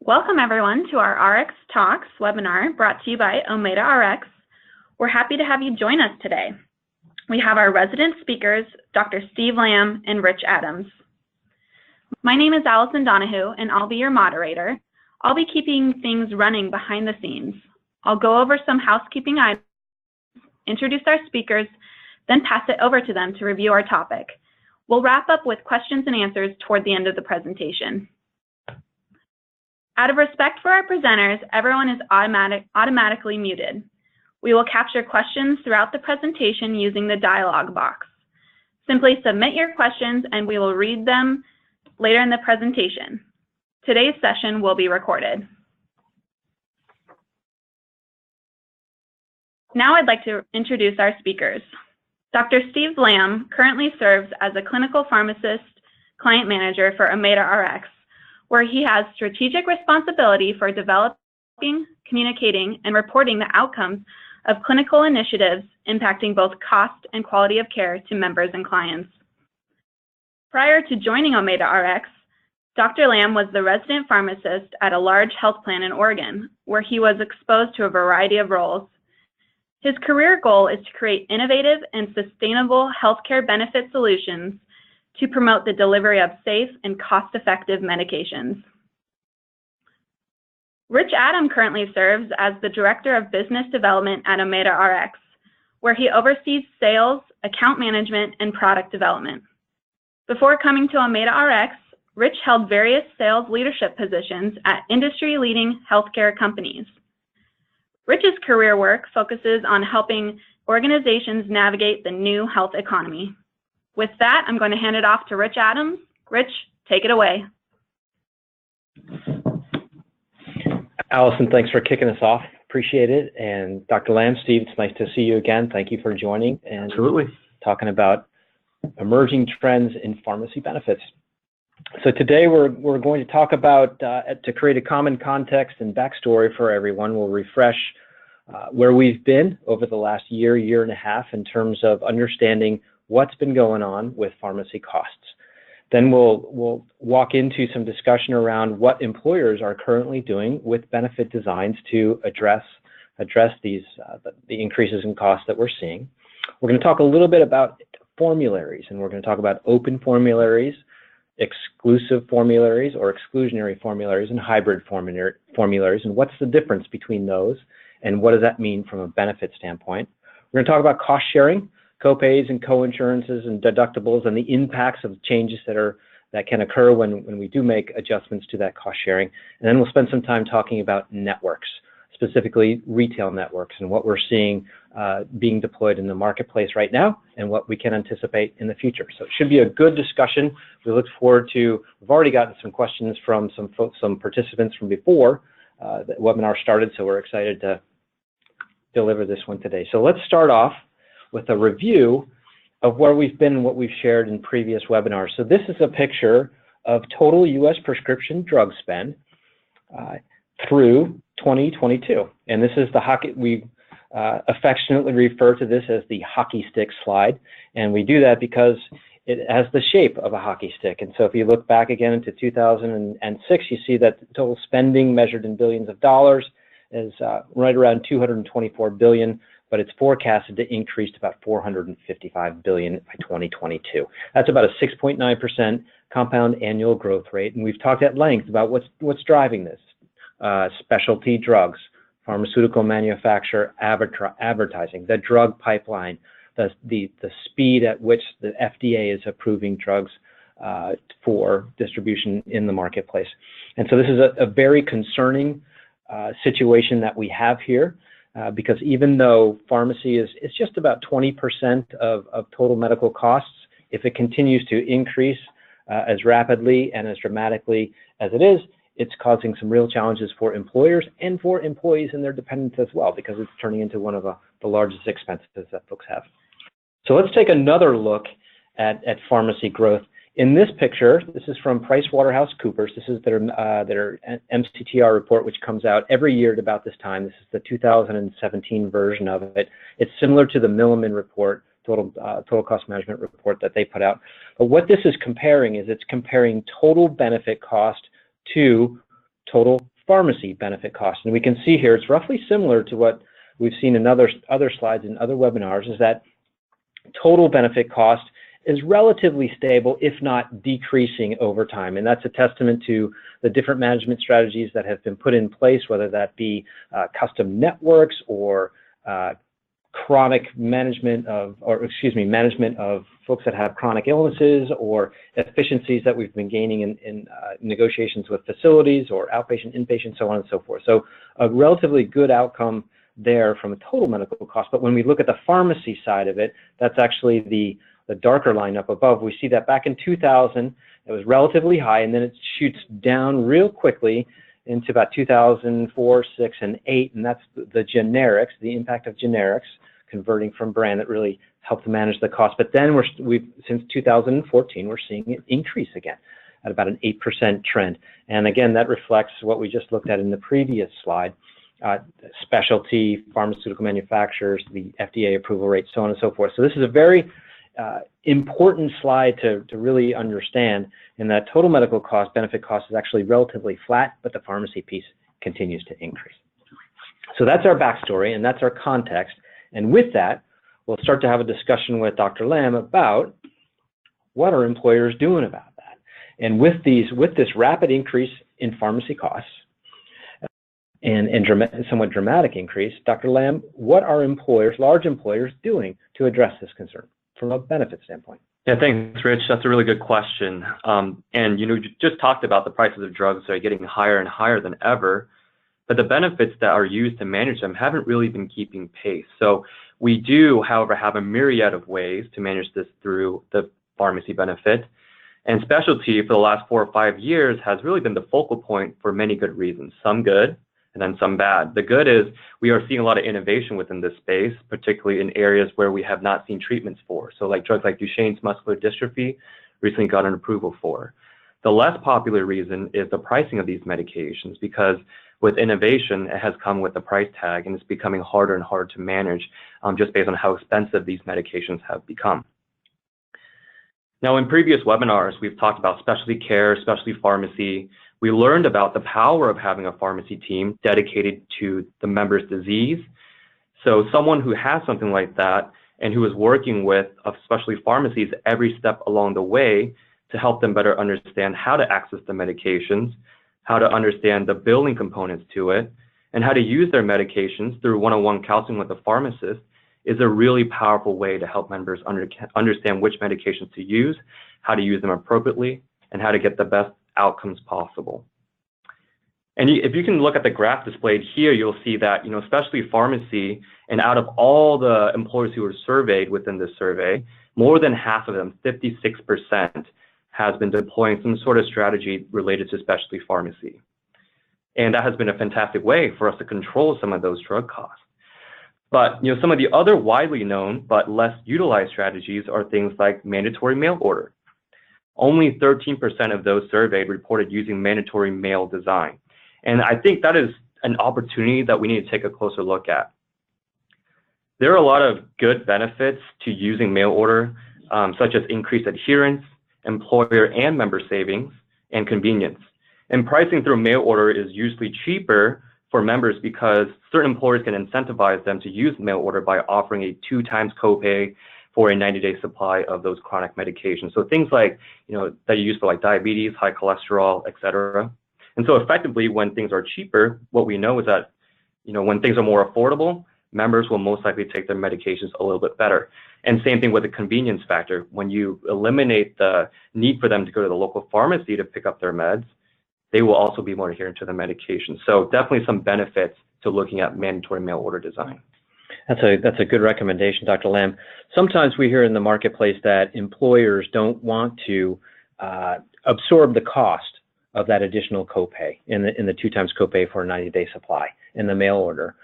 Welcome everyone to our RxTalks webinar brought to you by Omeda Rx. We're happy to have you join us today. We have our resident speakers, Dr. Steve Lamb and Rich Adams. My name is Allison Donahue and I'll be your moderator. I'll be keeping things running behind the scenes. I'll go over some housekeeping items, introduce our speakers, then pass it over to them to review our topic. We'll wrap up with questions and answers toward the end of the presentation. Out of respect for our presenters, everyone is automatically muted. We will capture questions throughout the presentation using the dialog box. Simply submit your questions and we will read them later in the presentation. Today's session will be recorded. Now I'd like to introduce our speakers. Dr. Steve Lamb currently serves as a clinical pharmacist client manager for Omeda Rx, where he has strategic responsibility for developing, communicating, and reporting the outcomes of clinical initiatives impacting both cost and quality of care to members and clients. Prior to joining Omeda Rx, Dr. Lamb was the resident pharmacist at a large health plan in Oregon, where he was exposed to a variety of roles. His career goal is to create innovative and sustainable healthcare benefit solutions to promote the delivery of safe and cost-effective medications. Rich Adams currently serves as the Director of Business Development at Omeda Rx, where he oversees sales, account management, and product development. Before coming to Omeda Rx, Rich held various sales leadership positions at industry-leading healthcare companies. Rich's career work focuses on helping organizations navigate the new health economy. With that, I'm going to hand it off to Rich Adams. Rich, take it away. Allison, thanks for kicking us off. Appreciate it. And Dr. Lamb, Steve, it's nice to see you again. Thank you for joining and talking about emerging trends in pharmacy benefits. So today we're going to talk about, to create a common context and backstory for everyone, we'll refresh where we've been over the last year and a half in terms of understanding what's been going on with pharmacy costs. Then we'll walk into some discussion around what employers are currently doing with benefit designs to address these the increases in costs that we're seeing. We're going to talk a little bit about formularies, and we're going to talk about open formularies, exclusive formularies or exclusionary formularies, and hybrid formularies, and what's the difference between those, and what does that mean from a benefit standpoint. We're going to talk about cost sharing, copays and co-insurances and deductibles, and the impacts of changes that can occur when we do make adjustments to that cost sharing. And then we'll spend some time talking about networks, specifically retail networks, and what we're seeing being deployed in the marketplace right now and what we can anticipate in the future. So it should be a good discussion. We look forward to, we've already gotten some questions from some participants from before the webinar started, so we're excited to deliver this one today. So let's start off with a review of where we've been and what we've shared in previous webinars. So this is a picture of total U.S. prescription drug spend through 2022. And this is the hockey, we affectionately refer to this as the hockey stick slide. And we do that because it has the shape of a hockey stick. And so if you look back again into 2006, you see that total spending measured in billions of dollars is right around 224 billion. But it's forecasted to increase to about 455 billion by 2022. That's about a 6.9% compound annual growth rate. And we've talked at length about what's driving this. Specialty drugs, pharmaceutical manufacturer, advertising, the drug pipeline, the speed at which the FDA is approving drugs for distribution in the marketplace. And so this is a very concerning situation that we have here. Because even though pharmacy is just about 20% of total medical costs, if it continues to increase as rapidly and as dramatically as it is, it's causing some real challenges for employers and for employees and their dependents as well, because it's turning into one of the largest expenses that folks have. So let's take another look at pharmacy growth. In this picture, this is from PricewaterhouseCoopers. This is their MCTR report, which comes out every year at about this time. This is the 2017 version of it. It's similar to the Milliman report, total cost management report that they put out. But what this is comparing is it's comparing total benefit cost to total pharmacy benefit cost. And we can see here, it's roughly similar to what we've seen in other slides in other webinars, is that total benefit cost is relatively stable, if not decreasing over time. And that's a testament to the different management strategies that have been put in place, whether that be custom networks or chronic management of, management of folks that have chronic illnesses, or efficiencies that we've been gaining in negotiations with facilities or outpatient, inpatient, so on and so forth. So a relatively good outcome there from a total medical cost. But when we look at the pharmacy side of it, that's actually the darker line up above. We see that back in 2000, it was relatively high, and then it shoots down real quickly into about 2004, 6, and 8, and that's the generics, the impact of generics converting from brand that really helped to manage the cost. But then since 2014, we're seeing it increase again at about an 8% trend. And again, that reflects what we just looked at in the previous slide. Specialty pharmaceutical manufacturers, the FDA approval rate, so on and so forth. So this is a very important slide to really understand, in that total medical cost, benefit cost is actually relatively flat, but the pharmacy piece continues to increase. So that's our backstory, and that's our context. And with that, we'll start to have a discussion with Dr. Lamb about what are employers doing about that. And with this rapid increase in pharmacy costs, and somewhat dramatic increase, Dr. Lamb, what are employers, large employers, doing to address this concern from a benefit standpoint? Yeah, thanks, Rich. That's a really good question. And you just talked about the prices of drugs are getting higher and higher than ever, but the benefits that are used to manage them haven't really been keeping pace. So we do, however, have a myriad of ways to manage this through the pharmacy benefit. And specialty for the last 4 or 5 years has really been the focal point for many good reasons, some good and then some bad. The good is we are seeing a lot of innovation within this space, particularly in areas where we have not seen treatments for. So like drugs like Duchenne's muscular dystrophy recently got an approval for. The less popular reason is the pricing of these medications, because with innovation, it has come with a price tag, and it's becoming harder and harder to manage just based on how expensive these medications have become. Now, in previous webinars, we've talked about specialty care, specialty pharmacy. We learned about the power of having a pharmacy team dedicated to the member's disease. So someone who has something like that and who is working with specialty pharmacies every step along the way to help them better understand how to access the medications, how to understand the billing components to it, and how to use their medications through one-on-one counseling with the pharmacist is a really powerful way to help members understand which medications to use, how to use them appropriately, and how to get the best outcomes possible. And if you can look at the graph displayed here, you'll see that, especially pharmacy, and out of all the employers who were surveyed within this survey, more than half of them, 56%, has been deploying some sort of strategy related to specialty pharmacy. And that has been a fantastic way for us to control some of those drug costs. But some of the other widely known but less utilized strategies are things like mandatory mail order. Only 13% of those surveyed reported using mandatory mail design. And I think that is an opportunity that we need to take a closer look at. There are a lot of good benefits to using mail order, such as increased adherence, employer and member savings, and convenience. And pricing through mail order is usually cheaper for members because certain employers can incentivize them to use mail order by offering a 2 times copay for a 90-day supply of those chronic medications. So things like, that you use for like diabetes, high cholesterol, et cetera. And so effectively, when things are cheaper, what we know is that, when things are more affordable, members will most likely take their medications a little bit better. And same thing with the convenience factor. When you eliminate the need for them to go to the local pharmacy to pick up their meds, they will also be more adherent to the medication. So definitely some benefits to looking at mandatory mail order design. That's a good recommendation, Dr. Lamb. Sometimes we hear in the marketplace that employers don't want to absorb the cost of that additional copay in the 2 times copay for a 90-day supply in the mail order.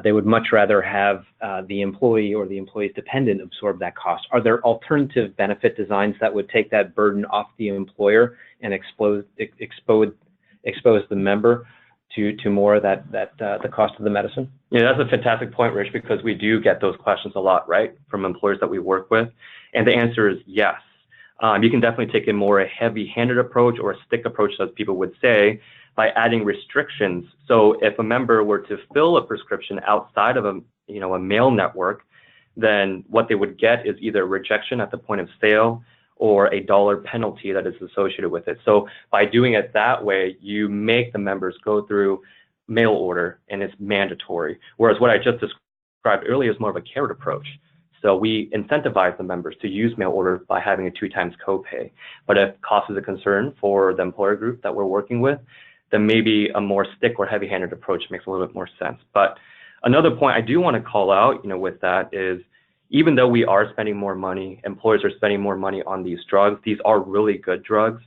They would much rather have the employee or the employee's dependent absorb that cost. Are there alternative benefit designs that would take that burden off the employer and expose the member to more of the cost of the medicine? Yeah, that's a fantastic point, Rich, because we do get those questions a lot, right, from employers that we work with. And the answer is yes. You can definitely take a more heavy-handed approach or a stick approach, as people would say, by adding restrictions. So if a member were to fill a prescription outside of a mail network, then what they would get is either rejection at the point of sale or a $1 penalty that is associated with it. So by doing it that way, you make the members go through mail order, and it's mandatory. Whereas what I just described earlier is more of a carrot approach. So we incentivize the members to use mail order by having a 2x copay. But if cost is a concern for the employer group that we're working with, then maybe a more stick or heavy-handed approach makes a little bit more sense. But another point I do want to call out, with that is, even though we are spending more money, employers are spending more money on these drugs, these are really good drugs.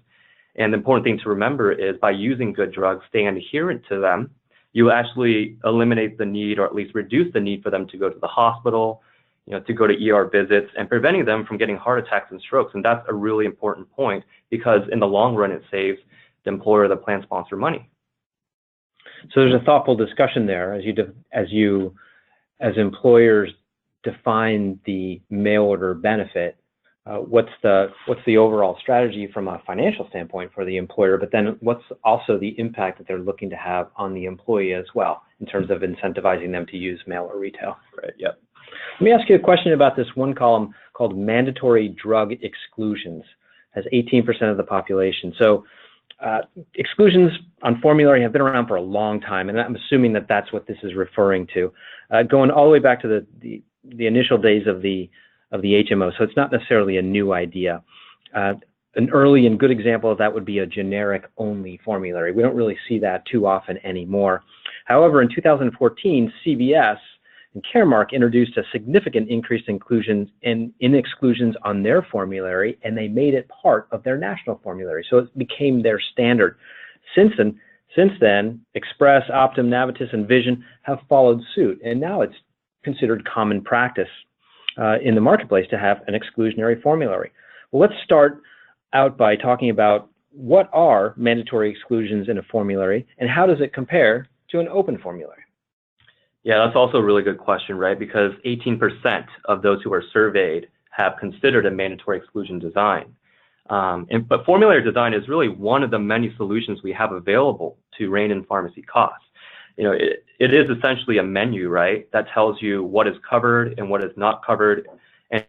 And the important thing to remember is by using good drugs, staying adherent to them, you actually eliminate the need, or at least reduce the need for them to go to the hospital, to go to ER visits, and preventing them from getting heart attacks and strokes. And that's a really important point, because in the long run, it saves the employer, the plan sponsor, money. So there's a thoughtful discussion there as employers define the mail order benefit. What's the overall strategy from a financial standpoint for the employer, but then what's also the impact that they're looking to have on the employee as well, in terms of incentivizing them to use mail or retail? Right, yep. Let me ask you a question about this one column called mandatory drug exclusions. It has 18% of the population. So exclusions on formulary have been around for a long time, and I'm assuming that that's what this is referring to, going all the way back to the initial days of the HMO. So it's not necessarily a new idea. An early and good example of that would be a generic-only formulary. We don't really see that too often anymore. However, in 2014, CVS and Caremark introduced a significant increase in exclusions on their formulary, and they made it part of their national formulary. So it became their standard. Since then, Express, Optum, Navitus, and Vision have followed suit, and now it's considered common practice in the marketplace to have an exclusionary formulary. Well, let's start out by talking about what are mandatory exclusions in a formulary, and how does it compare to an open formulary? Yeah, that's also a really good question, right? Because 18% of those who are surveyed have considered a mandatory exclusion design. But formulary design is really one of the many solutions we have available to rein in pharmacy costs. It is essentially a menu, right, that tells you what is covered and what is not covered. And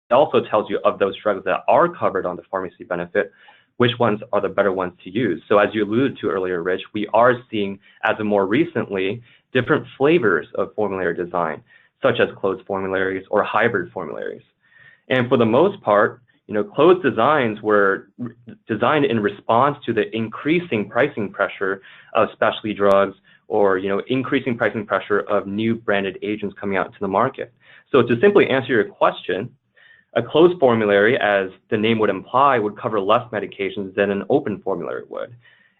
it also tells you, of those drugs that are covered on the pharmacy benefit, which ones are the better ones to use. So as you alluded to earlier, Rich, we are seeing, as of more recently, different flavors of formulary design, such as closed formularies or hybrid formularies. And for the most part, closed designs were designed in response to the increasing pricing pressure of specialty drugs, or increasing pricing pressure of new branded agents coming out into the market. So to simply answer your question, a closed formulary, as the name would imply, would cover less medications than an open formulary would.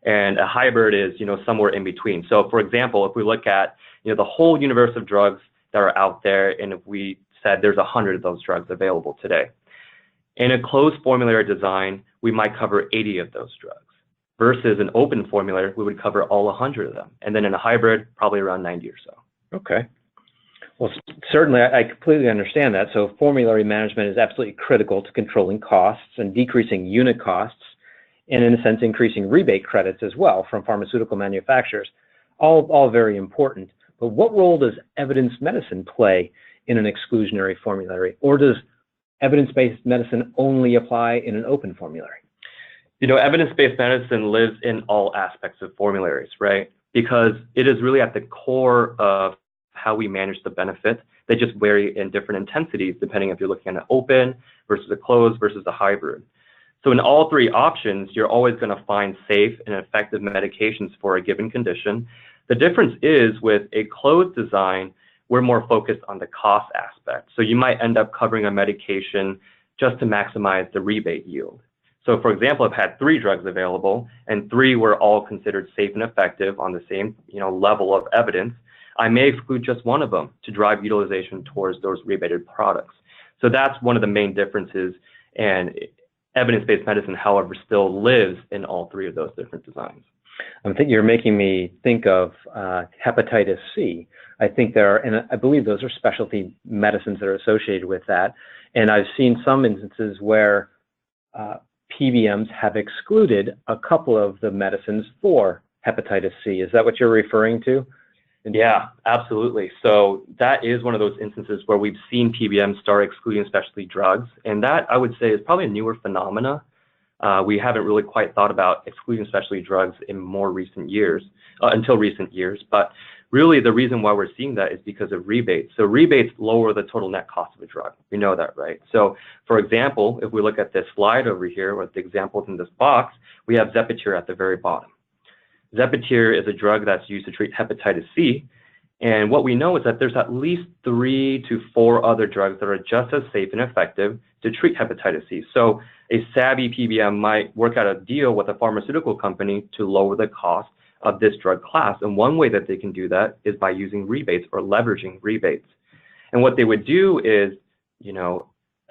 And a hybrid is, somewhere in between. So for example, if we look at, the whole universe of drugs that are out there, and if we said there's 100 of those drugs available today, in a closed formulary design, we might cover 80 of those drugs, versus an open formulary, we would cover all 100 of them. And then in a hybrid, probably around 90 or so. Okay. Well, certainly, I completely understand that. So formulary management is absolutely critical to controlling costs and decreasing unit costs, and in a sense, increasing rebate credits as well from pharmaceutical manufacturers. All very important. But what role does evidence medicine play in an exclusionary formulary? Or does evidence-based medicine only apply in an open formulary? Evidence-based medicine lives in all aspects of formularies, right? Because it is really at the core of how we manage the benefit. They just vary in different intensities, depending if you're looking at an open versus a closed versus a hybrid. So in all three options, you're always going to find safe and effective medications for a given condition. The difference is, with a closed design, we're more focused on the cost aspect. So you might end up covering a medication just to maximize the rebate yield. So for example, I've had 3 drugs available, and 3 were all considered safe and effective on the same level of evidence. I may exclude just one of them to drive utilization towards those rebated products. So that's one of the main differences, and evidence-based medicine, however, still lives in all 3 of those different designs. I think you're making me think of hepatitis C. I think there are, and I believe those are specialty medicines that are associated with that. And I've seen some instances where PBMs have excluded a couple of the medicines for hepatitis C. Is that what you're referring to? Yeah, absolutely. So that is one of those instances where we've seen PBMs start excluding specialty drugs. And that, I would say, is probably a newer phenomena. We haven't really quite thought about excluding specialty drugs in more recent years, until recent years. But really, the reason why we're seeing that is because of rebates. So rebates lower the total net cost of a drug. We know that, right? So, for example, if we look at this slide over here with the examples in this box, we have Zepatier at the very bottom. Zepatier is a drug that's used to treat hepatitis C. And what we know is that there's at least 3 to 4 other drugs that are just as safe and effective to treat hepatitis C. So a savvy PBM might work out a deal with a pharmaceutical company to lower the cost of this drug class. And one way that they can do that is by using rebates or leveraging rebates. And what they would do is,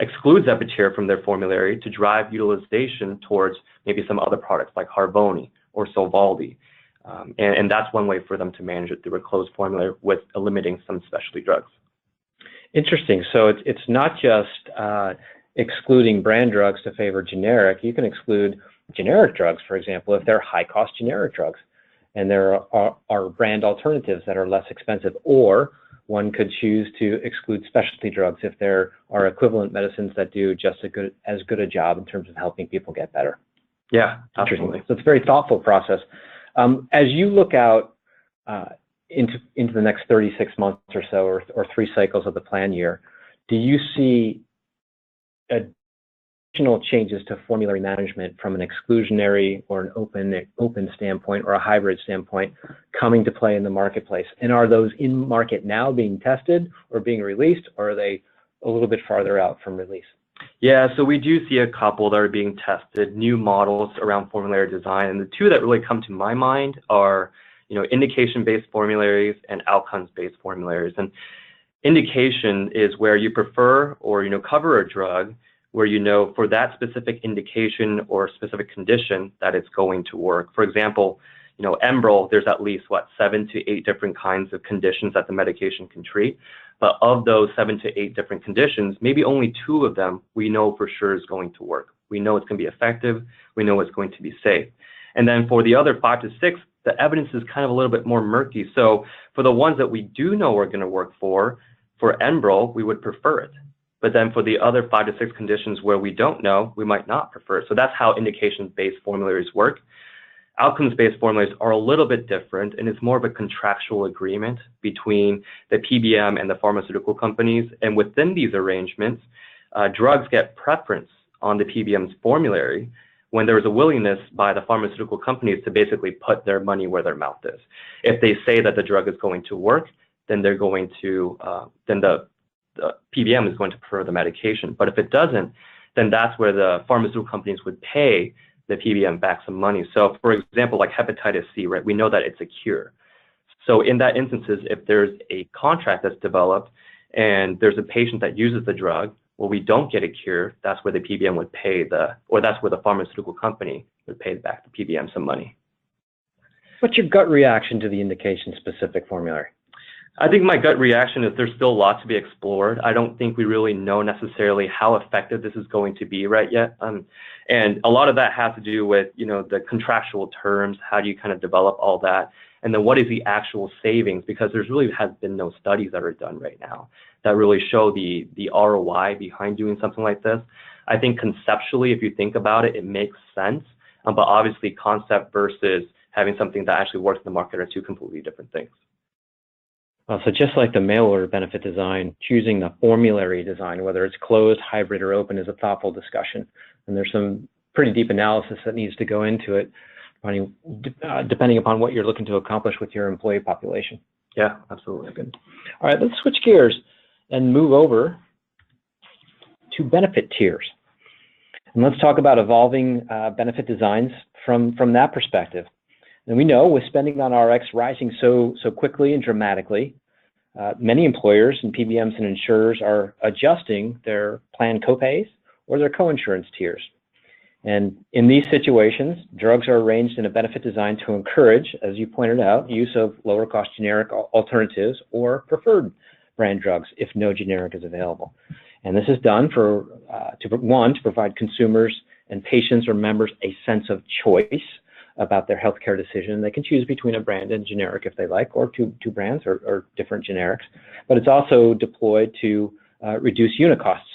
exclude Zepatier from their formulary to drive utilization towards maybe some other products like Harvoni or Sovaldi. And that's one way for them to manage it through a closed formulary with limiting some specialty drugs. Interesting. So it's not just excluding brand drugs to favor generic. You can exclude generic drugs, for example, if they're high-cost generic drugs, and there are brand alternatives that are less expensive. Or one could choose to exclude specialty drugs if there are equivalent medicines that do just as good a job in terms of helping people get better. Yeah, absolutely. So it's a very thoughtful process. As you look out into the next 36 months or so, or 3 cycles of the plan year, do you see additional changes to formulary management from an exclusionary or an open standpoint or a hybrid standpoint coming to play in the marketplace? And are those in market now being tested or being released, or are they a little bit farther out from release? Yeah, so we do see a couple that are being tested, new models around formulary design. And the 2 that really come to my mind are, indication-based formularies and outcomes-based formularies. And indication is where you prefer or, cover a drug where for that specific indication or specific condition that it's going to work. For example, Enbrel, there's at least, 7 to 8 different kinds of conditions that the medication can treat. But of those 7 to 8 different conditions, maybe only 2 of them we know for sure is going to work. We know it's going to be effective. We know it's going to be safe. And then for the other 5 to 6, the evidence is kind of a little bit more murky. So for the ones that we do know are going to work for Enbrel, we would prefer it. But then for the other 5 to 6 conditions where we don't know, we might not prefer it. So that's how indication-based formularies work. Outcomes-based formularies are a little bit different, and it's more of a contractual agreement between the PBM and the pharmaceutical companies. And within these arrangements, drugs get preference on the PBM's formulary when there is a willingness by the pharmaceutical companies to basically put their money where their mouth is. If they say that the drug is going to work, then they're going to, then the PBM is going to prefer the medication. But if it doesn't, then that's where the pharmaceutical companies would pay the PBM back some money. So for example, like hepatitis C, right, we know that it's a cure. So in that instances, if there's a contract that's developed and there's a patient that uses the drug, well, we don't get a cure, that's where the PBM would pay or that's where the pharmaceutical company would pay back the PBM some money. What's your gut reaction to the indication-specific formulary? I think my gut reaction is there's still a lot to be explored. I don't think we really know necessarily how effective this is going to be right yet. And a lot of that has to do with, the contractual terms, how do you kind of develop all that? And then what is the actual savings? Because there's really has been no studies that are done right now that really show the ROI behind doing something like this. I think conceptually, if you think about it, it makes sense. But obviously concept versus having something that actually works in the market are 2 completely different things. So just like the mail order benefit design, choosing the formulary design, whether it's closed, hybrid, or open, is a thoughtful discussion. And there's some pretty deep analysis that needs to go into it, depending upon what you're looking to accomplish with your employee population. Yeah, absolutely. Good. All right, let's switch gears and move over to benefit tiers. And let's talk about evolving benefit designs from that perspective. And we know with spending on Rx rising so quickly and dramatically, many employers and PBMs and insurers are adjusting their plan copays or their coinsurance tiers. And in these situations, drugs are arranged in a benefit design to encourage, as you pointed out, use of lower cost generic alternatives or preferred brand drugs if no generic is available. And this is done to provide consumers and patients or members a sense of choice about their healthcare decision. They can choose between a brand and generic if they like, or two brands or different generics. But it's also deployed to reduce unit costs.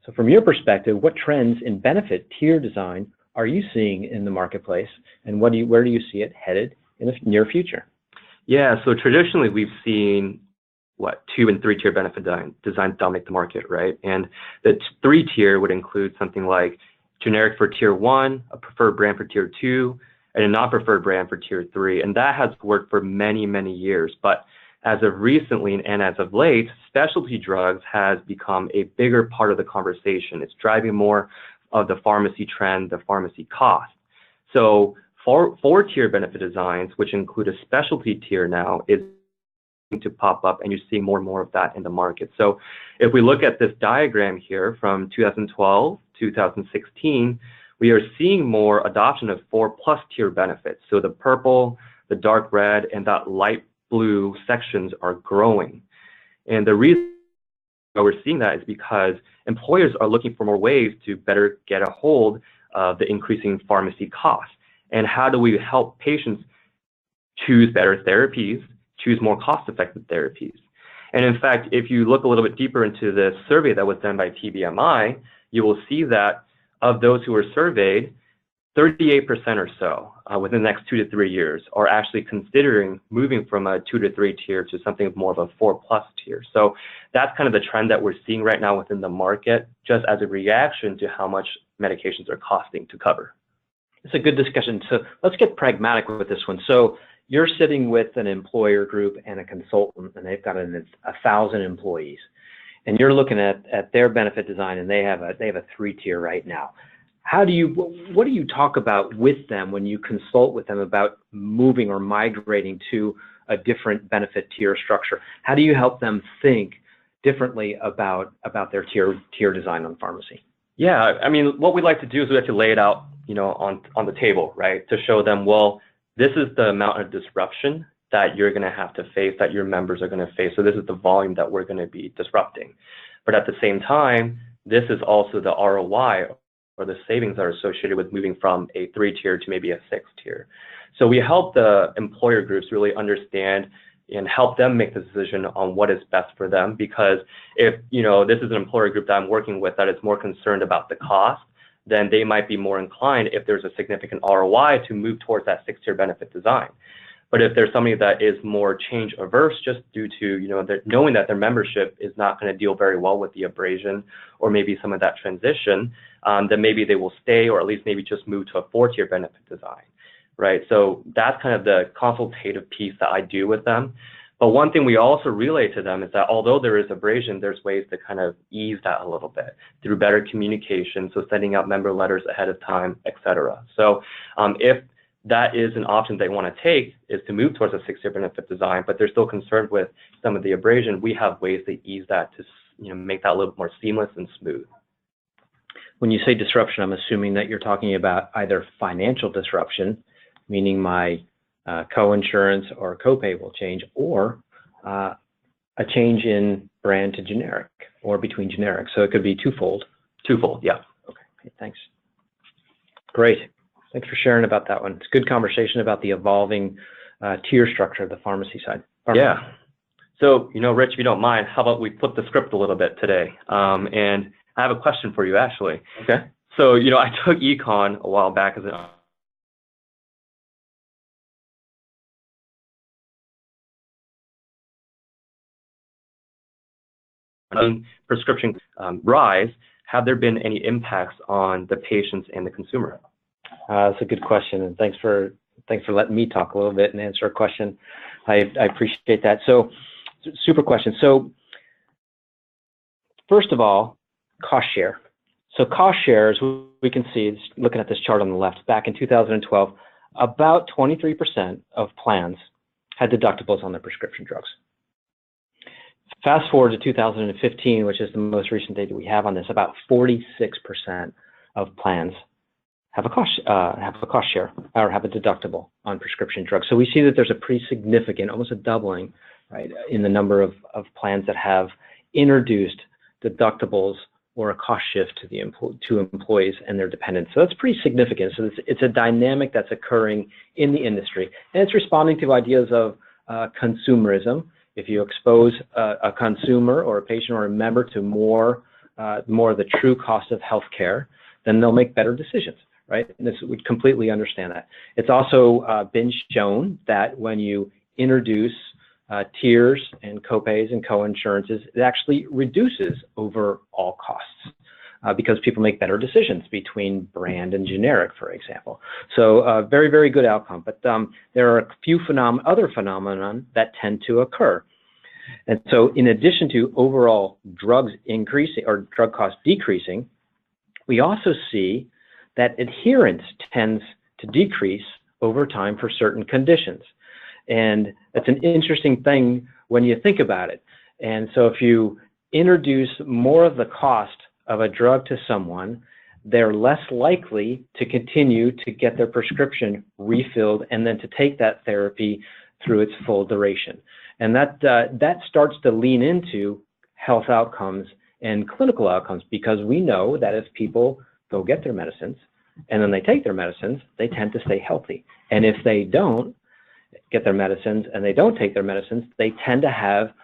So from your perspective, what trends in benefit tier design are you seeing in the marketplace, and where do you see it headed in the near future? Yeah, so traditionally we've seen 2 and 3 tier benefit designs dominate the market, right? And the 3 tier would include something like generic for tier 1, a preferred brand for tier 2, and a non-preferred brand for tier 3. And that has worked for many, many years. But as of recently and as of late, specialty drugs has become a bigger part of the conversation. It's driving more of the pharmacy trend, the pharmacy cost. So 4-tier benefit designs, which include a specialty tier now, is to pop up, and you're seeing more and more of that in the market. So if we look at this diagram here from 2012 to 2016, we are seeing more adoption of 4+ tier benefits. So the purple, the dark red, and that light blue sections are growing. And the reason why we're seeing that is because employers are looking for more ways to better get a hold of the increasing pharmacy costs. And how do we help patients choose better therapies, choose more cost-effective therapies? And in fact, if you look a little bit deeper into the survey that was done by PBMI, you will see that of those who were surveyed, 38% or so within the next 2 to 3 years are actually considering moving from a 2 to 3 tier to something more of a 4+ tier. So that's kind of the trend that we're seeing right now within the market, just as a reaction to how much medications are costing to cover. It's a good discussion. So let's get pragmatic with this one. So you're sitting with an employer group and a consultant, and they've got 1,000 employees, and you're looking at their benefit design, and they have a 3-tier right now. What do you talk about with them when you consult with them about moving or migrating to a different benefit tier structure? How do you help them think differently about their tier design on pharmacy? Yeah, I mean, what we like to do is we have to lay it out, on the table, right, to show them, well, this is the amount of disruption that you're going to have to face, that your members are going to face. So this is the volume that we're going to be disrupting. But at the same time, this is also the ROI or the savings that are associated with moving from a 3-tier to maybe a 6-tier. So we help the employer groups really understand and help them make the decision on what is best for them. Because if, this is an employer group that I'm working with that is more concerned about the cost, then they might be more inclined, if there's a significant ROI, to move towards that 6-tier benefit design. But if there's somebody that is more change averse, just due to, knowing that their membership is not going to deal very well with the abrasion or maybe some of that transition, then maybe they will stay, or at least maybe just move to a 4-tier benefit design, right? So that's kind of the consultative piece that I do with them. But one thing we also relay to them is that although there is abrasion, there's ways to kind of ease that a little bit through better communication, so sending out member letters ahead of time, et cetera. So if that is an option they want to take, is to move towards a 6-tier benefit design, but they're still concerned with some of the abrasion, we have ways to ease that to make that a little bit more seamless and smooth. When you say disruption, I'm assuming that you're talking about either financial disruption, meaning my co-insurance or copay will change, or a change in brand to generic or between generic. So it could be twofold. Twofold, yeah. Okay, thanks. Great. Thanks for sharing about that one. It's a good conversation about the evolving tier structure of the pharmacy side. Yeah. So, Rich, if you don't mind, how about we flip the script a little bit today? And I have a question for you, actually. Okay. So, I took econ a while back as prescription rise. Have there been any impacts on the patients and the consumer? That's a good question, and thanks for letting me talk a little bit and answer a question. I appreciate that. So, super question. So, first of all, cost share. So, cost shares, we can see, looking at this chart on the left, back in 2012, about 23% of plans had deductibles on their prescription drugs. Fast forward to 2015, which is the most recent data we have on this, about 46% of plans have a cost share or have a deductible on prescription drugs. So we see that there's a pretty significant, almost a doubling, right, in the number of plans that have introduced deductibles or a cost shift to employees and their dependents. So that's pretty significant. So it's a dynamic that's occurring in the industry, and it's responding to ideas of consumerism. If you expose a consumer or a patient or a member to more of the true cost of healthcare, then they'll make better decisions, right? And this, we completely understand that. It's also been shown that when you introduce tiers and copays and co-insurances, it actually reduces overall costs because people make better decisions between brand and generic, for example. So very, very good outcome. But there are a few other phenomena that tend to occur. And so in addition to overall drugs increasing or drug costs decreasing, we also see that adherence tends to decrease over time for certain conditions. And that's an interesting thing when you think about it. And so if you introduce more of the cost of a drug to someone, they're less likely to continue to get their prescription refilled and then to take that therapy through its full duration. And that starts to lean into health outcomes and clinical outcomes, because we know that if people go get their medicines and then they take their medicines, they tend to stay healthy. And if they don't get their medicines and they don't take their medicines, they tend to have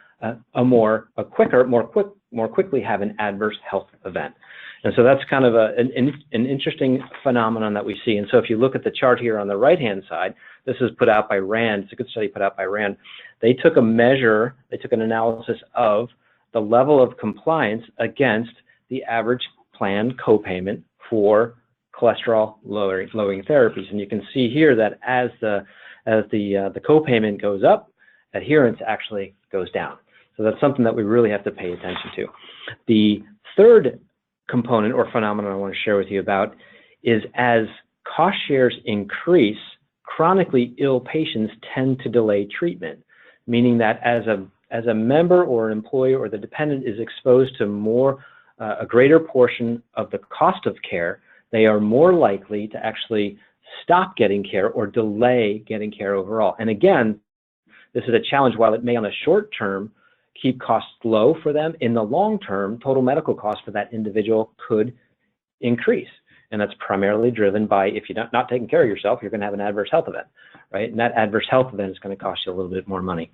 more quickly have an adverse health event. And so that's kind of an interesting phenomenon that we see. And so if you look at the chart here on the right-hand side, this is put out by RAND. It's a good study put out by RAND. They took a measure, they took an analysis of the level of compliance against the average planned copayment for cholesterol lowering therapies. And you can see here that as the copayment goes up, adherence actually goes down. So that's something that we really have to pay attention to. The third component or phenomenon I want to share with you about is as cost shares increase, chronically ill patients tend to delay treatment, meaning that as a member or an employee or the dependent is exposed to a greater portion of the cost of care, they are more likely to actually stop getting care or delay getting care overall. And again, this is a challenge. While it may on the short term keep costs low for them, in the long term, total medical costs for that individual could increase. And that's primarily driven by, if you're not taking care of yourself, you're going to have an adverse health event, right? And that adverse health event is going to cost you a little bit more money.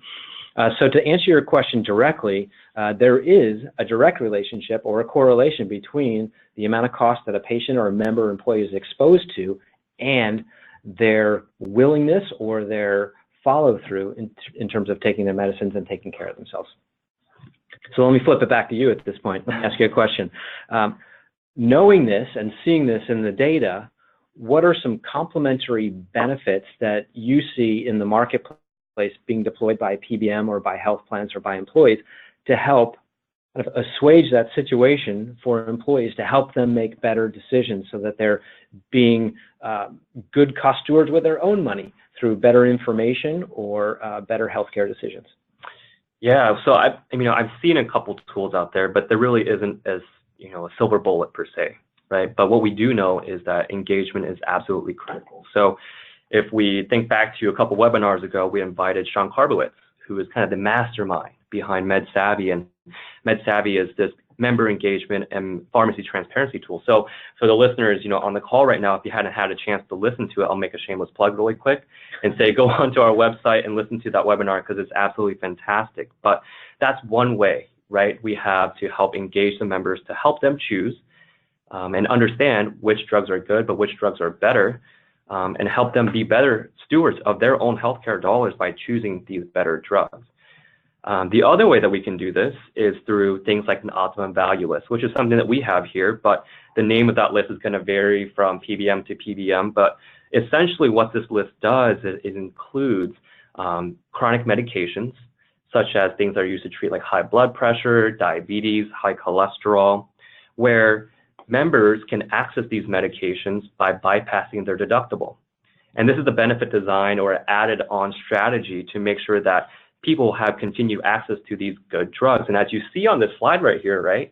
So to answer your question directly, there is a direct relationship or a correlation between the amount of cost that a patient or a member or employee is exposed to and their willingness or their follow-through in terms of taking their medicines and taking care of themselves. So let me flip it back to you at this point. Let me ask you a question. Knowing this and seeing this in the data, what are some complementary benefits that you see in the marketplace being deployed by PBM or by health plans or by employees to help kind of assuage that situation for employees, to help them make better decisions so that they're being good cost stewards with their own money through better information or better healthcare decisions? Yeah, so I've seen a couple tools out there, but there really isn't a silver bullet per se, right? But what we do know is that engagement is absolutely critical. So if we think back to a couple webinars ago, we invited Sean Karbowitz, who is kind of the mastermind behind MedSavvy, and MedSavvy is this member engagement and pharmacy transparency tool. So for the listeners, on the call right now, if you hadn't had a chance to listen to it, I'll make a shameless plug really quick and say, go onto our website and listen to that webinar because it's absolutely fantastic. But that's one way, right? We have to help engage the members to help them choose and understand which drugs are good, but which drugs are better, and help them be better stewards of their own healthcare dollars by choosing these better drugs. The other way that we can do this is through things like an optimum value list, which is something that we have here, but the name of that list is going to vary from PBM to PBM. But essentially what this list does is it includes chronic medications, such as things that are used to treat like high blood pressure, diabetes, high cholesterol, where members can access these medications by bypassing their deductible. And this is the benefit design or added on strategy to make sure that people have continued access to these good drugs. And as you see on this slide right here, right,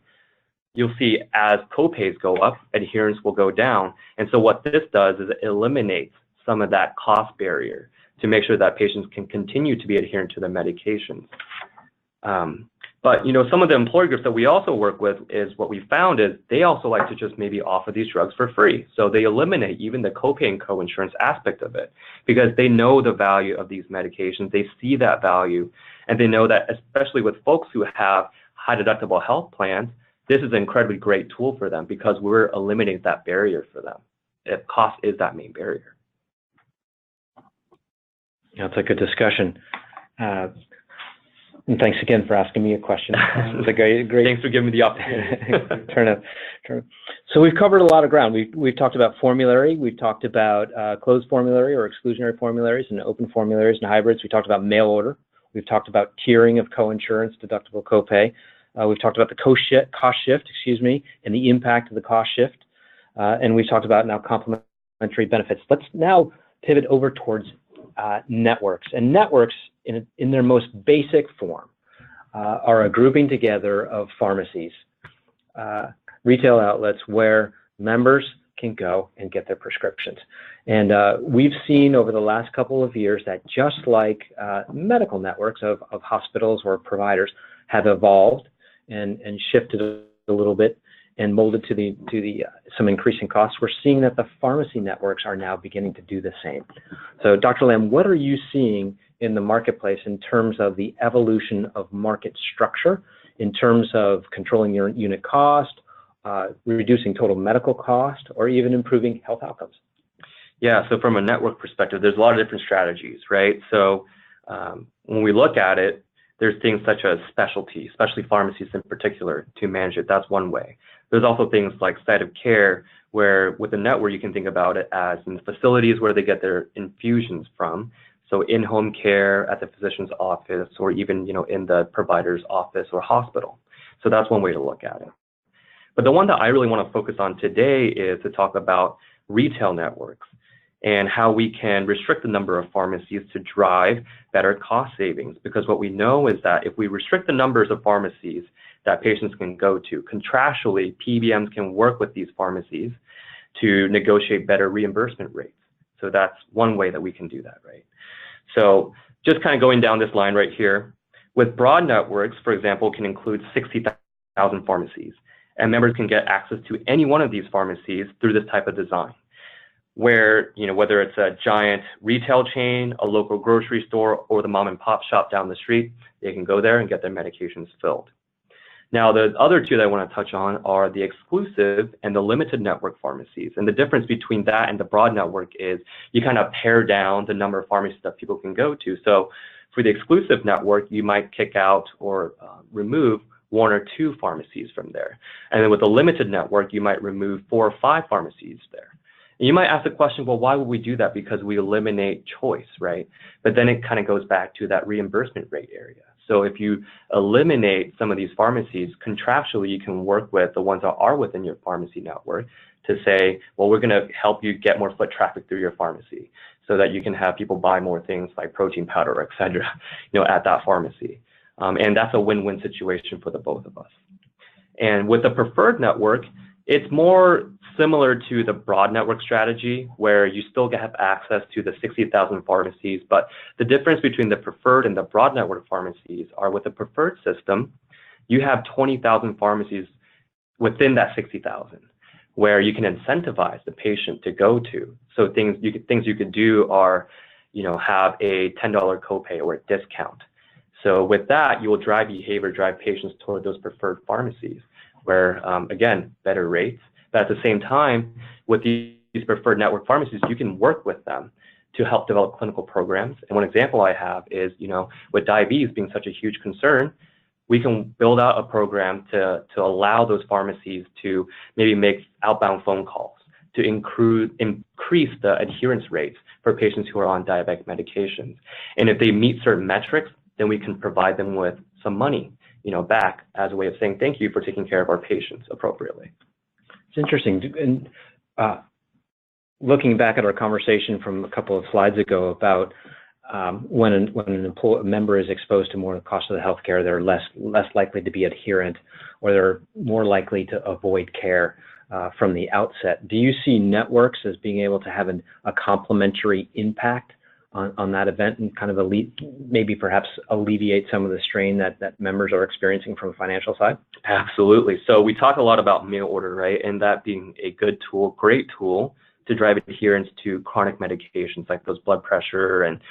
you'll see as copays go up, adherence will go down. And so what this does is it eliminates some of that cost barrier to make sure that patients can continue to be adherent to their medications. But, some of the employer groups that we also work with is what we found is they also like to just maybe offer these drugs for free. So they eliminate even the copay and coinsurance aspect of it because they know the value of these medications. They see that value, and they know that especially with folks who have high deductible health plans, this is an incredibly great tool for them because we're eliminating that barrier for them. If cost is that main barrier. That's a good discussion. And thanks again for asking me a question. It's a great. Thanks for giving me the opportunity. turn. So we've covered a lot of ground. We've talked about formulary. We've talked about closed formulary or exclusionary formularies and open formularies and hybrids. We talked about mail order. We've talked about tiering of coinsurance, deductible copay. We've talked about the cost shift, and the impact of the cost shift. And we've talked about now complementary benefits. Let's now pivot over towards networks. And networks, in their most basic form, are a grouping together of pharmacies, retail outlets where members can go and get their prescriptions. And we've seen over the last couple of years that just like medical networks of hospitals or providers have evolved and shifted a little bit and molded to some increasing costs, we're seeing that the pharmacy networks are now beginning to do the same. So Dr. Lam, what are you seeing in the marketplace in terms of the evolution of market structure, in terms of controlling your unit cost, reducing total medical cost, or even improving health outcomes? Yeah, so from a network perspective, there's a lot of different strategies, right? So when we look at it, there's things such as specialty pharmacies in particular, to manage it. That's one way. There's also things like site of care, where with a network, you can think about it as in the facilities where they get their infusions from. So in-home care at the physician's office, or even in the provider's office or hospital. So that's one way to look at it. But the one that I really want to focus on today is to talk about retail networks and how we can restrict the number of pharmacies to drive better cost savings. Because what we know is that if we restrict the numbers of pharmacies that patients can go to, contractually, PBMs can work with these pharmacies to negotiate better reimbursement rates. So that's one way that we can do that, right? So just kind of going down this line right here, with broad networks, for example, can include 60,000 pharmacies, and members can get access to any one of these pharmacies through this type of design, where, whether it's a giant retail chain, a local grocery store, or the mom and pop shop down the street, they can go there and get their medications filled. Now, the other two that I want to touch on are the exclusive and the limited network pharmacies. And the difference between that and the broad network is you kind of pare down the number of pharmacies that people can go to. So for the exclusive network, you might kick out or remove 1 or 2 pharmacies from there. And then with the limited network, you might remove 4 or 5 pharmacies there. And you might ask the question, well, why would we do that? Because we eliminate choice, right? But then it kind of goes back to that reimbursement rate area. So if you eliminate some of these pharmacies, contractually, you can work with the ones that are within your pharmacy network to say, well, we're going to help you get more foot traffic through your pharmacy so that you can have people buy more things like protein powder, et cetera, at that pharmacy. And that's a win-win situation for the both of us. And with the preferred network, it's more similar to the broad network strategy, where you still have access to the 60,000 pharmacies, but the difference between the preferred and the broad network pharmacies are with the preferred system, you have 20,000 pharmacies within that 60,000, where you can incentivize the patient to go to. So things you could do are, have a $10 copay or a discount. So with that, you will drive patients toward those preferred pharmacies, where, again, better rates. But at the same time, with these preferred network pharmacies, you can work with them to help develop clinical programs. And one example I have is, with diabetes being such a huge concern, we can build out a program to allow those pharmacies to maybe make outbound phone calls to increase the adherence rates for patients who are on diabetic medications. And if they meet certain metrics, then we can provide them with some money, back as a way of saying thank you for taking care of our patients appropriately. It's interesting. And looking back at our conversation from a couple of slides ago about when a member is exposed to more of the cost of the healthcare, they're less likely to be adherent, or they're more likely to avoid care from the outset. Do you see networks as being able to have a complementary impact on that event and kind of maybe perhaps alleviate some of the strain that members are experiencing from a financial side? Absolutely. So we talk a lot about mail order, right? And that being a good tool, great tool to drive adherence to chronic medications like those blood pressure and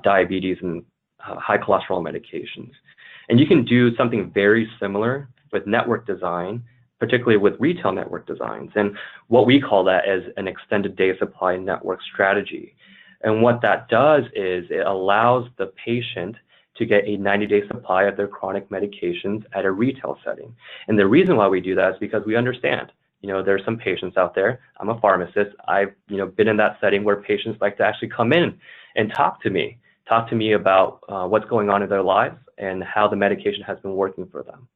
diabetes and high cholesterol medications. And you can do something very similar with network design, particularly with retail network designs. And what we call that as an extended day supply network strategy. And what that does is it allows the patient to get a 90-day supply of their chronic medications at a retail setting. And the reason why we do that is because we understand, there's some patients out there. I'm a pharmacist. I've, been in that setting where patients like to actually come in and talk to me about what's going on in their lives and how the medication has been working for them.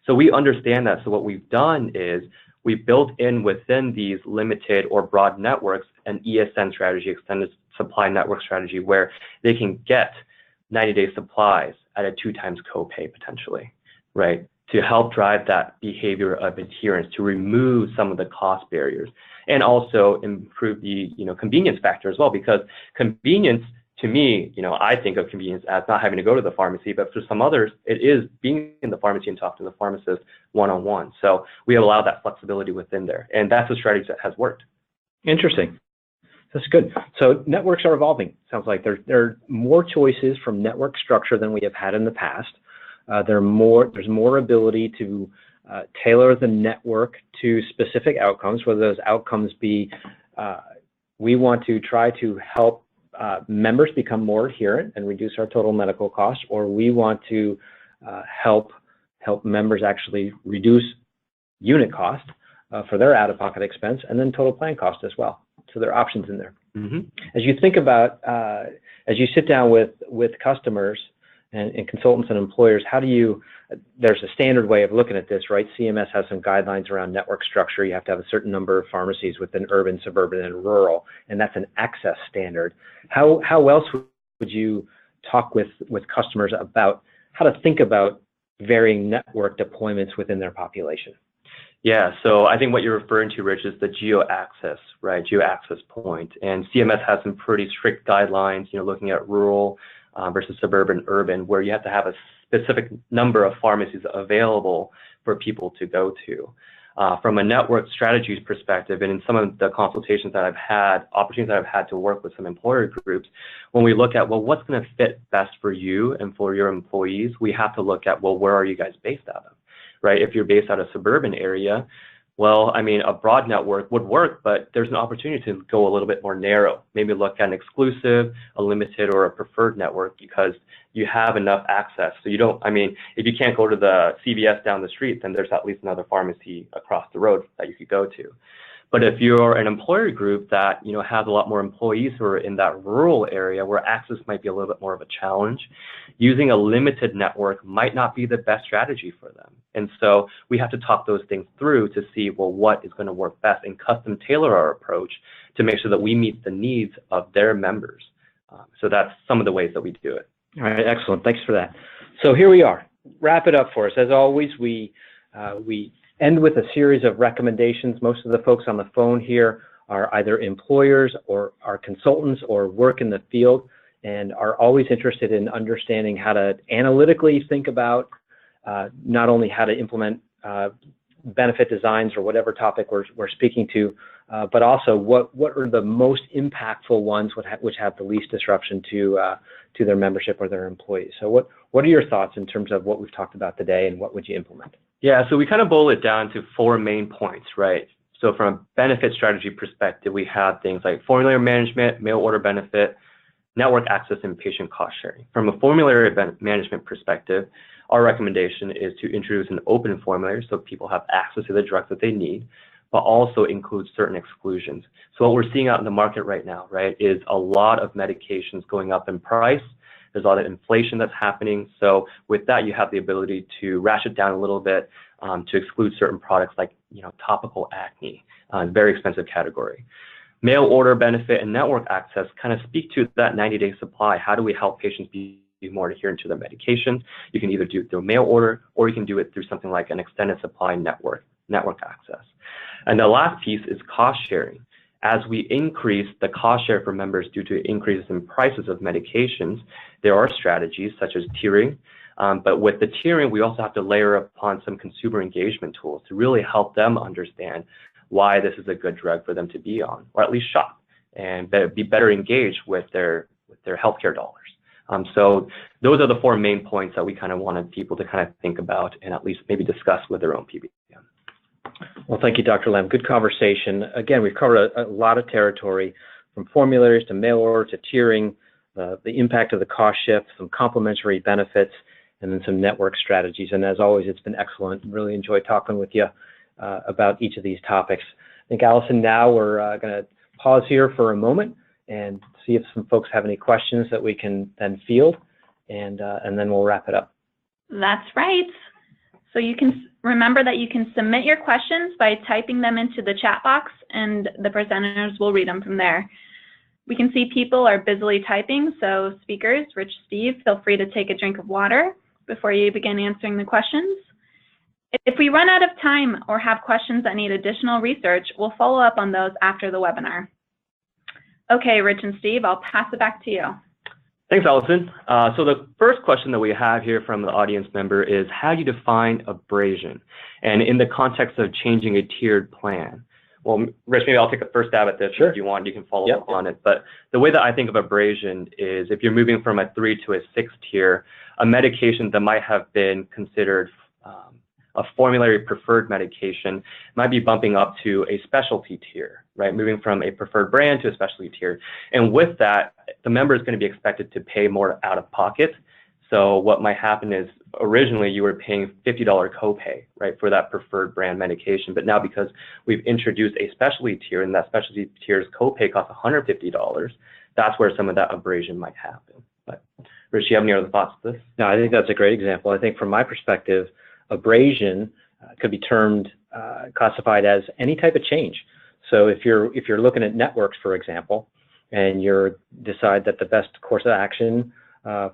So we understand that. So what we've done is we built in within these limited or broad networks an ESN strategy, extended supply network strategy, where they can get 90-day supplies at a 2x copay potentially, right? To help drive that behavior of adherence, to remove some of the cost barriers, and also improve the convenience factor as well, because convenience, to me, I think of convenience as not having to go to the pharmacy, but for some others, it is being in the pharmacy and talking to the pharmacist one-on-one. So we allow that flexibility within there, and that's a strategy that has worked. Interesting. That's good. So networks are evolving. Sounds like there are more choices from network structure than we have had in the past. There's more ability to tailor the network to specific outcomes, whether those outcomes be we want to try to help members become more adherent and reduce our total medical costs, or we want to help members actually reduce unit cost for their out-of-pocket expense, and then total plan cost as well. So there are options in there. Mm-hmm. As you think about, as you sit down with customers and consultants and employers, there's a standard way of looking at this, right? CMS has some guidelines around network structure. You have to have a certain number of pharmacies within urban, suburban, and rural, and that's an access standard. How else would you talk with customers about how to think about varying network deployments within their population? Yeah, so I think what you're referring to, Rich, is the geo-access, right? Geo-access point. And CMS has some pretty strict guidelines, looking at rural versus suburban, urban, where you have to have a specific number of pharmacies available for people to go to. From a network strategies perspective, and in some of the consultations that I've had, opportunities that I've had to work with some employer groups, when we look at, well, what's going to fit best for you and for your employees, we have to look at, well, where are you guys based out of? Right? If you're based out of a suburban area, well, I mean, a broad network would work, but there's an opportunity to go a little bit more narrow. Maybe look at an exclusive, a limited, or a preferred network because you have enough access. So you don't, if you can't go to the CVS down the street, then there's at least another pharmacy across the road that you could go to. But if you're an employer group that has a lot more employees who are in that rural area where access might be a little bit more of a challenge, using a limited network might not be the best strategy for them. And so we have to talk those things through to see, well, what is going to work best and custom tailor our approach to make sure that we meet the needs of their members. So that's some of the ways that we do it. All right, excellent. Thanks for that. So here we are. Wrap it up for us. As always, we end with a series of recommendations. Most of the folks on the phone here are either employers or are consultants or work in the field and are always interested in understanding how to analytically think about not only how to implement benefit designs or whatever topic we're speaking to, but also what are the most impactful ones which have the least disruption to their membership or their employees. So what are your thoughts in terms of what we've talked about today, and what would you implement? Yeah, so we kind of boil it down to 4 main points, right? So from a benefit strategy perspective, we have things like formulary management, mail order benefit, network access, and patient cost sharing. From a formulary management perspective, our recommendation is to introduce an open formulary so people have access to the drugs that they need, but also include certain exclusions. So what we're seeing out in the market right now, right, is a lot of medications going up in price. There's a lot of inflation that's happening. So with that, you have the ability to ratchet down a little bit to exclude certain products like, topical acne, very expensive category. Mail order benefit and network access kind of speak to that 90-day supply. How do we help patients be more adherent to their medication? You can either do it through mail order, or you can do it through something like an extended supply network access. And the last piece is cost sharing. as we increase the cost share for members due to increases in prices of medications, there are strategies such as tiering. But with the tiering, we also have to layer upon some consumer engagement tools to really help them understand why this is a good drug for them to be on, or at least shop, and be better engaged with their healthcare dollars. So those are the 4 main points that we kind of wanted people to kind of think about and at least maybe discuss with their own PBM. Well, thank you, Dr. Lam. Good conversation. Again, we've covered a lot of territory, from formularies to mail order to tiering, the impact of the cost shift, some complementary benefits, and then some network strategies. And as always, it's been excellent. Really enjoyed talking with you about each of these topics. I think, Allison, now we're going to pause here for a moment and see if some folks have any questions that we can then field, and then we'll wrap it up. That's right. So you can remember that you can submit your questions by typing them into the chat box, and the presenters will read them from there. We can see people are busily typing, so speakers, Rich, Steve, feel free to take a drink of water before you begin answering the questions. If we run out of time or have questions that need additional research, we'll follow up on those after the webinar. Okay, Rich and Steve, I'll pass it back to you. Thanks, Allison. So the first question that we have here from the audience member is, how do you define abrasion? And in the context of changing a tiered plan. Well, Rich, maybe I'll take a first stab at this. Sure. If you want, you can follow up on it. But the way that I think of abrasion is, if you're moving from a 3 to a 6 tier, a medication that might have been considered a formulary preferred medication might be bumping up to a specialty tier, right? Moving from a preferred brand to a specialty tier. And with that, the member is going to be expected to pay more out of pocket. So what might happen is, originally you were paying $50 copay, right, for that preferred brand medication. But now, because we've introduced a specialty tier, and that specialty tier's copay costs $150, that's where some of that abrasion might happen. But Rich, do you have any other thoughts on this? No, I think that's a great example. I think from my perspective, abrasion could be classified as any type of change. So if you're looking at networks, for example, and you decide that the best course of action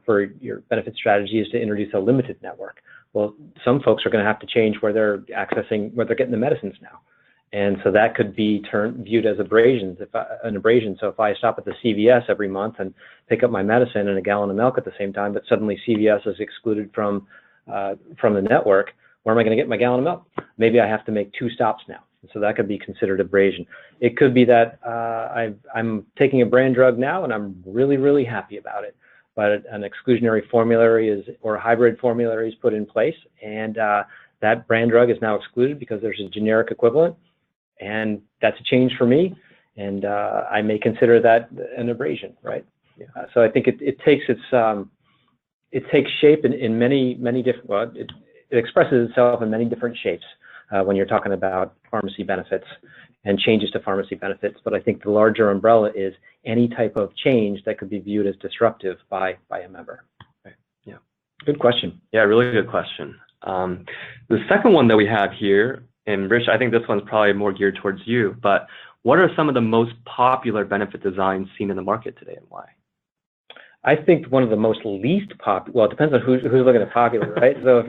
for your benefit strategy is to introduce a limited network, well, some folks are going to have to change where they're getting the medicines now, and so that could be viewed as abrasion. So if I stop at the CVS every month and pick up my medicine and a gallon of milk at the same time, but suddenly CVS is excluded from the network, where am I going to get my gallon of milk? Maybe I have to make 2 stops now. So that could be considered abrasion. It could be that I'm taking a brand drug now and I'm really, really happy about it, but an exclusionary formulary or a hybrid formulary is put in place, and that brand drug is now excluded because there's a generic equivalent, and that's a change for me, and I may consider that an abrasion, right? Yeah. So I think it takes shape in many different. Well, it expresses itself in many different shapes when you're talking about pharmacy benefits and changes to pharmacy benefits. But I think the larger umbrella is any type of change that could be viewed as disruptive by a member. Right. Yeah. Good question. Yeah, really good question. The second one that we have here, and Rich, I think this one's probably more geared towards you, but what are some of the most popular benefit designs seen in the market today, and why? I think one of the most least popular, well, it depends on who's looking at popular, right? So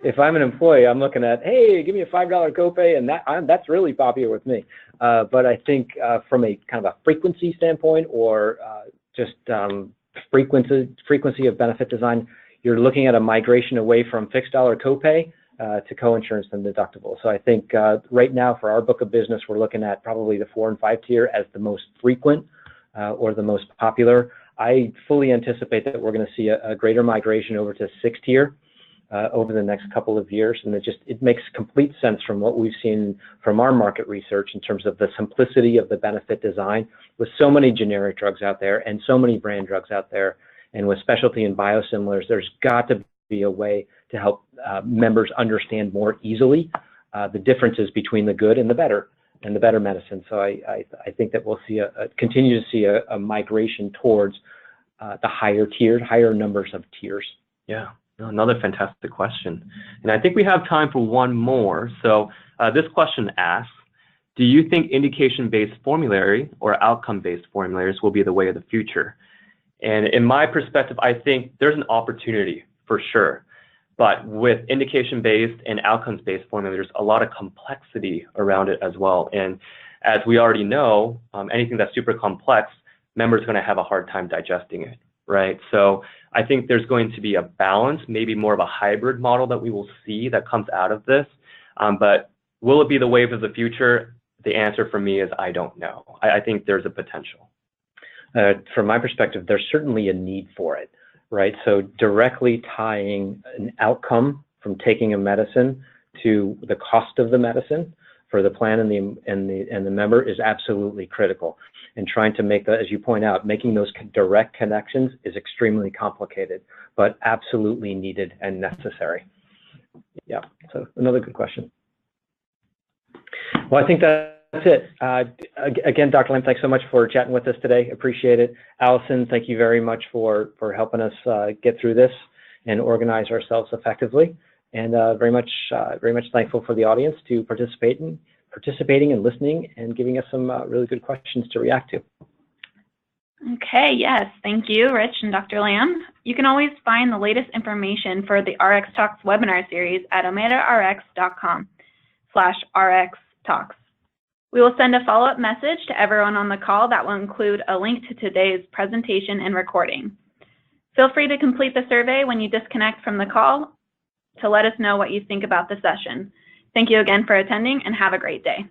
if I'm an employee, I'm looking at, hey, give me a $5 copay, and that's really popular with me. But I think from a kind of a frequency standpoint, or just frequency of benefit design, you're looking at a migration away from fixed dollar copay to coinsurance and deductible. So I think right now for our book of business, we're looking at probably the 4 and 5 tier as the most frequent or the most popular. I fully anticipate that we're going to see a greater migration over to 6 tier over the next couple of years, and it makes complete sense from what we've seen from our market research in terms of the simplicity of the benefit design, with so many generic drugs out there and so many brand drugs out there, and with specialty and biosimilars, there's got to be a way to help members understand more easily the differences between the good and the better medicine. So I think that we'll continue to see a migration towards the higher numbers of tiers. Yeah, another fantastic question. And I think we have time for one more. So this question asks, do you think indication-based formulary or outcome-based formularies will be the way of the future? And in my perspective, I think there's an opportunity for sure. But with indication-based and outcomes-based formula, there's a lot of complexity around it as well. And as we already know, anything that's super complex, members are going to have a hard time digesting it, right? So I think there's going to be a balance, maybe more of a hybrid model that we will see that comes out of this. But will it be the wave of the future? The answer for me is I don't know. I think there's a potential. From my perspective, there's certainly a need for it, right? So directly tying an outcome from taking a medicine to the cost of the medicine for the plan and the member is absolutely critical. And trying to make that, as you point out, making those direct connections is extremely complicated, but absolutely needed and necessary. Yeah, so another good question. Well, I think that's it. Again, Dr. Lam, thanks so much for chatting with us today. Appreciate it. Allison, thank you very much for helping us get through this and organize ourselves effectively. And very much thankful for the audience to participating and listening and giving us some really good questions to react to. Okay, yes, thank you, Rich and Dr. Lam. You can always find the latest information for the RxTalks webinar series at omedarx.com/RxTalks. We will send a follow-up message to everyone on the call that will include a link to today's presentation and recording. Feel free to complete the survey when you disconnect from the call to let us know what you think about the session. Thank you again for attending and have a great day.